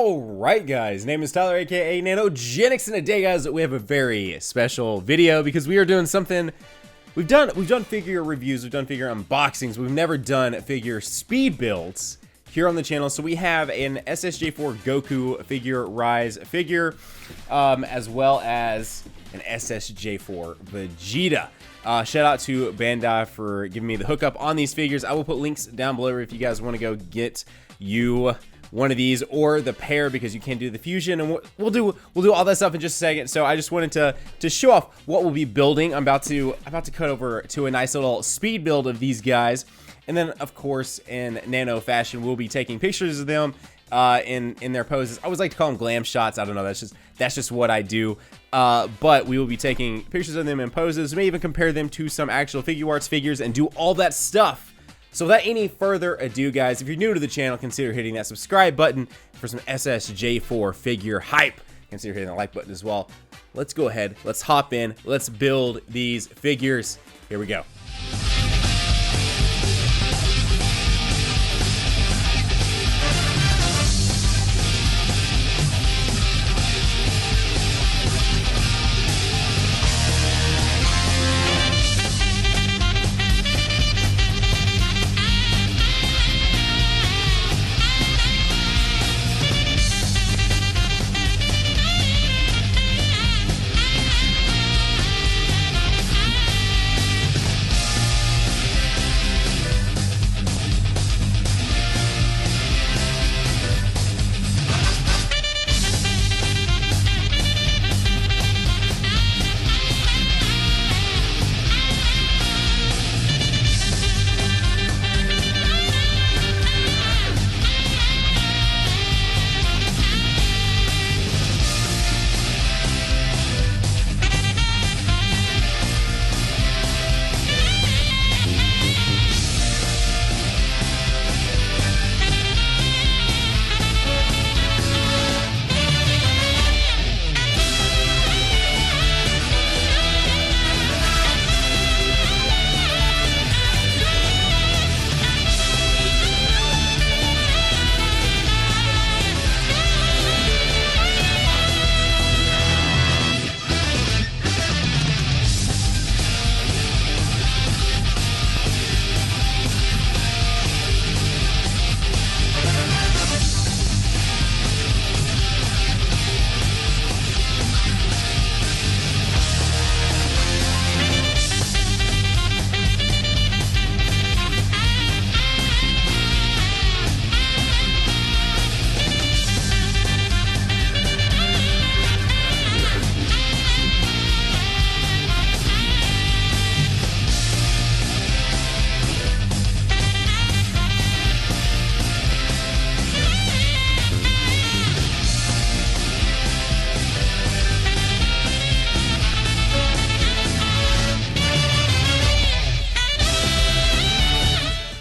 Alright guys, name is Tyler aka Nanogenix, and today guys we have a very special video because we are doing something. We've done figure reviews, we've done figure unboxings, we've never done figure speed builds here on the channel. So we have an SSJ4 Goku figure rise figure, as well as an SSJ4 Vegeta. Shout out to Bandai for giving me the hookup on these figures. I will put links down below if you guys want to go get you one of these or the pair, because you can do the fusion, and we'll do all that stuff in just a second. So I just wanted to show off what we'll be building. I'm about to cut over to a nice little speed build of these guys, and then of course in Nano fashion we'll be taking pictures of them in their poses. I always like to call them glam shots. I don't know, that's just what I do. But we will be taking pictures of them in poses. We may even compare them to some actual figure arts figures and do all that stuff. So without any further ado guys, if you're new to the channel, consider hitting that subscribe button. For some SSJ4 figure hype, consider hitting the like button as well. Let's go ahead, let's hop in, let's build these figures. Here we go.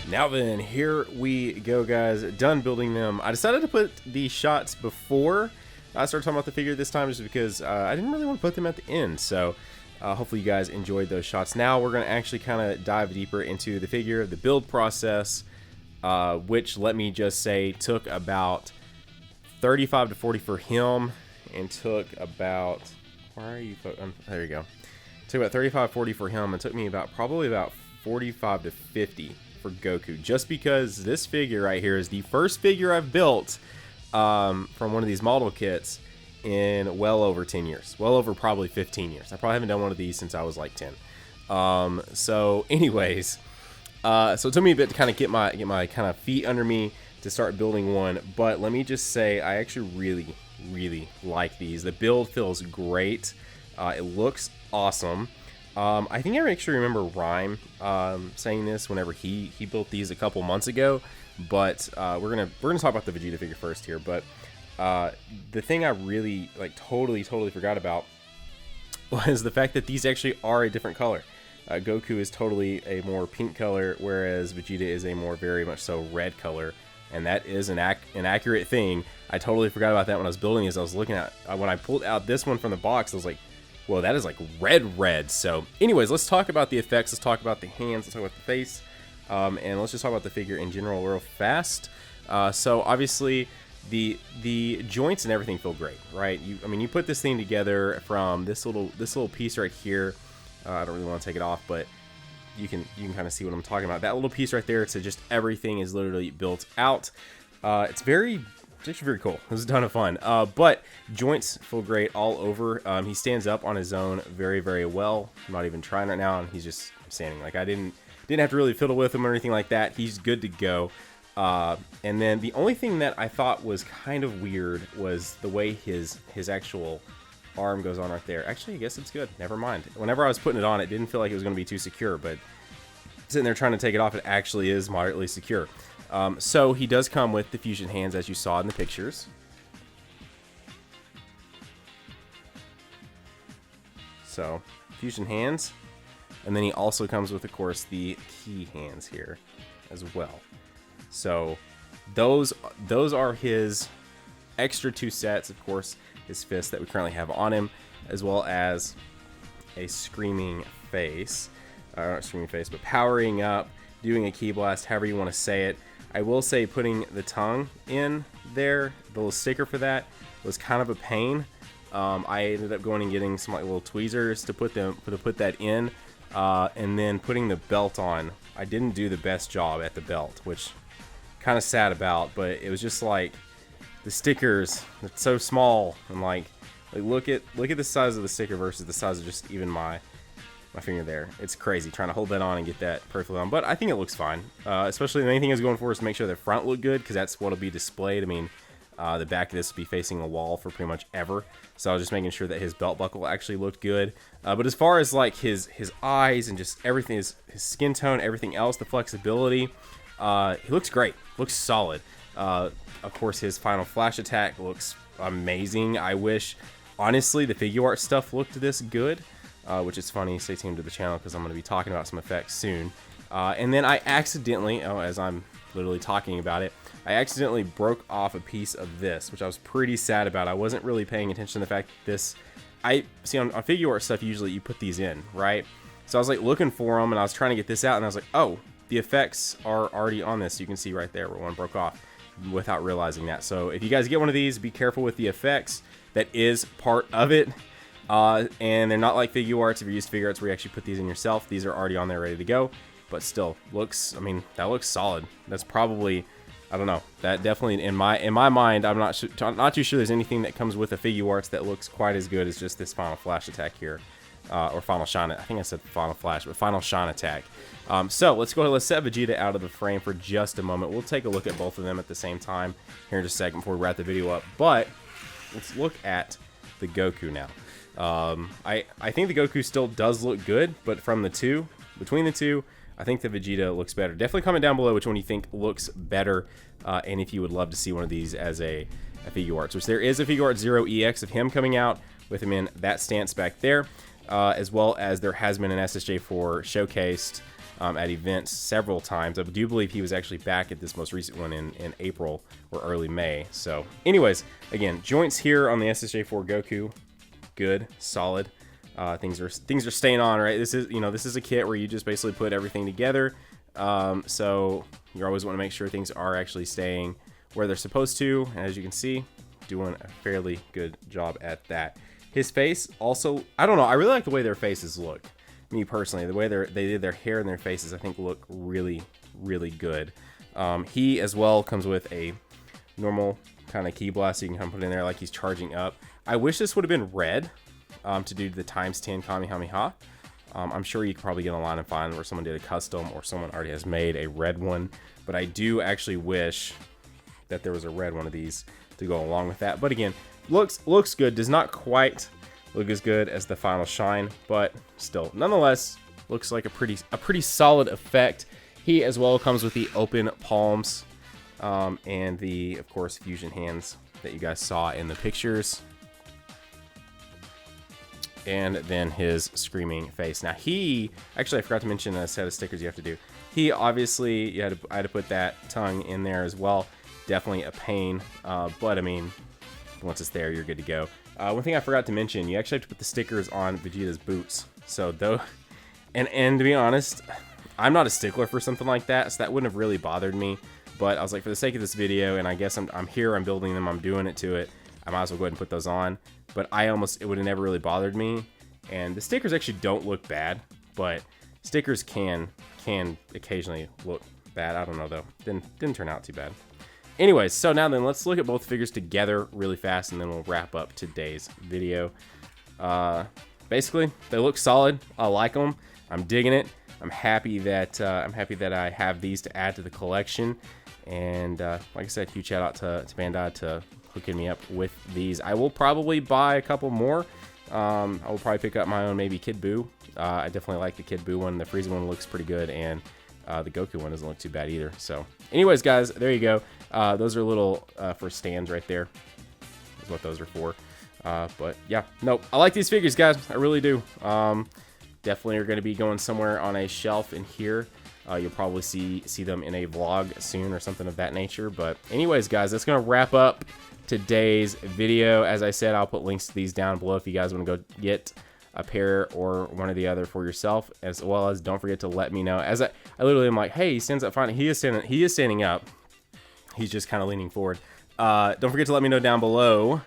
Now then, here we go guys, done building them. I decided to put the shots before I started talking about the figure this time, just because I didn't really want to put them at the end. So hopefully you guys enjoyed those shots. Now we're going to actually kind of dive deeper into the figure, the build process, which, let me just say, took about 35 to 40 for him, and took about, where are you? There you go. Took about 35 40 for him, and took me probably about 45 to 50 for Goku, just because this figure right here is the first figure I've built from one of these model kits in well over 10 years, well over probably 15 years. I probably haven't done one of these since I was like 10. So anyways, so it took me a bit to kind of get my kind of feet under me to start building one, but let me just say I actually really like these. The build feels great. It looks awesome. I think I actually remember Rhyme saying this whenever he built these a couple months ago, but we're gonna talk about the Vegeta figure first here. But the thing I really totally forgot about was the fact that these actually are a different color. Goku is totally a more pink color, whereas Vegeta is a more very much so red color. and that is an accurate thing. I totally forgot about that when I was building this. I was looking at when I pulled out this one from the box, I was like, well, that is like red. So anyways, let's talk about the effects. Let's talk about the hands. Let's talk about the face. And let's just talk about the figure in general real fast. So obviously the joints and everything feel great, right? I mean, you put this thing together from this little piece right here. I don't really want to take it off, but you can kind of see what I'm talking about. That little piece right there, to just everything is literally built out. It's actually very cool. It was a ton of fun. But joints feel great all over. He stands up on his own very, very well. I'm not even trying right now, and he's just standing. Like, I didn't have to really fiddle with him or anything like that. He's good to go. And then the only thing that I thought was kind of weird was the way his actual arm goes on right there. Actually, I guess it's good. Never mind. Whenever I was putting it on, it didn't feel like it was going to be too secure, but sitting there trying to take it off, it actually is moderately secure. So he does come with the fusion hands, as you saw in the pictures. So fusion hands, and then he also comes with, of course, the key hands here as well. So those are his extra 2 sets, of course, his fists that we currently have on him, as well as a screaming face. Not screaming face, but powering up, doing a ki blast, however you want to say it. I will say putting the tongue in there, the little sticker for that, was kind of a pain. I ended up going and getting some like little tweezers to put that in, and then putting the belt on. I didn't do the best job at the belt, which kind of sad about, but it was just like the stickers, it's so small, and like look at the size of the sticker versus the size of just even my finger there. It's crazy trying to hold that on and get that perfectly on, but I think it looks fine. Especially the main thing is going for is to make sure the front look good, because that's what'll be displayed. I mean, the back of this will be facing a wall for pretty much ever, so I was just making sure that his belt buckle actually looked good. But as far as like his eyes and just everything, his skin tone, everything else, the flexibility, he looks great, looks solid. Of course, his final flash attack looks amazing. I wish, honestly, the figure art stuff looked this good. Which is funny. Stay tuned to the channel because I'm going to be talking about some effects soon. And then I accidentally, as I'm literally talking about it, I accidentally broke off a piece of this, which I was pretty sad about. I wasn't really paying attention to the fact that this, I see on figure art stuff, usually you put these in, right? So I was like looking for them, and I was trying to get this out, and I was like, oh, the effects are already on this. You can see right there where one broke off without realizing that. So if you guys get one of these, be careful with the effects. That is part of it. And they're not like figure arts. If you use figure arts where you actually put these in yourself, these are already on there ready to go. But still, looks, I mean, that looks solid. That's probably, I don't know, that definitely in my mind, I'm not too sure there's anything that comes with a figure arts that looks quite as good as just this final flash attack here, or final shine. I think I said final flash, but final shine attack. So let's go ahead. Let's set Vegeta out of the frame for just a moment. We'll take a look at both of them at the same time here in just a second before we wrap the video up. But let's look at the Goku now. I think the Goku still does look good, but between the two, I think the Vegeta looks better. Definitely comment down below which one you think looks better, and if you would love to see one of these as a figure arts, which there is a figure art 0EX of him coming out with him in that stance back there, as well as there has been an SSJ4 showcased at events several times. I do believe he was actually back at this most recent one in April or early May. So anyways, again, joints here on the SSJ4 Goku, good, solid. Things are staying on, right? This is a kit where you just basically put everything together. So you always want to make sure things are actually staying where they're supposed to. And as you can see, doing a fairly good job at that. His face also, I don't know, I really like the way their faces look. Me personally, the way they did their hair and their faces, I think look really, really good. He as well comes with a normal kind of ki blast, so you can come put it in there like he's charging up. I wish this would have been red to do the ×10 Kamehameha. I'm sure you could probably get online and find where someone did a custom or someone already has made a red one, but I do actually wish that there was a red one of these to go along with that. But again, looks good. Does not quite look as good as the final shine, but still, nonetheless, looks like a pretty solid effect. He as well comes with the open palms and the, of course, fusion hands that you guys saw in the pictures. And then his screaming face. Now he, actually I forgot to mention a set of stickers you have to do. He obviously, I had to put that tongue in there as well. Definitely a pain, but I mean, once it's there, you're good to go. One thing I forgot to mention, you actually have to put the stickers on Vegeta's boots. So though, and to be honest, I'm not a stickler for something like that, so that wouldn't have really bothered me. but I was like, for the sake of this video, and I guess I'm here, I'm building them, I'm doing it to it, I might as well go ahead and put those on. But it would have never really bothered me. And the stickers actually don't look bad, but stickers can occasionally look bad. I don't know though. Didn't turn out too bad. Anyways, so now then, let's look at both figures together really fast, and then we'll wrap up today's video. Basically, they look solid. I like them. I'm digging it. I'm happy that I have these to add to the collection. And like I said, huge shout out to Bandai to hooking me up with these. I will probably buy a couple more. I will probably pick up my own maybe Kid Buu. I definitely like the Kid Buu one. The Frieza one looks pretty good, and the Goku one doesn't look too bad either. So anyways, guys, there you go. Those are little for stands right there. Is what those are for. But yeah, no, I like these figures, guys. I really do. Definitely are going to be going somewhere on a shelf in here. You'll probably see them in a vlog soon or something of that nature. But anyways, guys, that's going to wrap up today's video. As I said, I'll put links to these down below if you guys want to go get a pair or one or the other for yourself, as well as don't forget to let me know. As I literally am like, hey, he stands up fine. He is standing up. He's just kind of leaning forward. Don't forget to let me know down below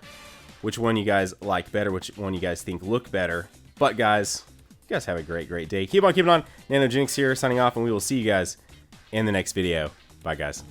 which one you guys like better, which one you guys think look better. But guys, you guys have a great day. Keep on keeping on. Nanogenix here, signing off, and we will see you guys in the next video. Bye, guys.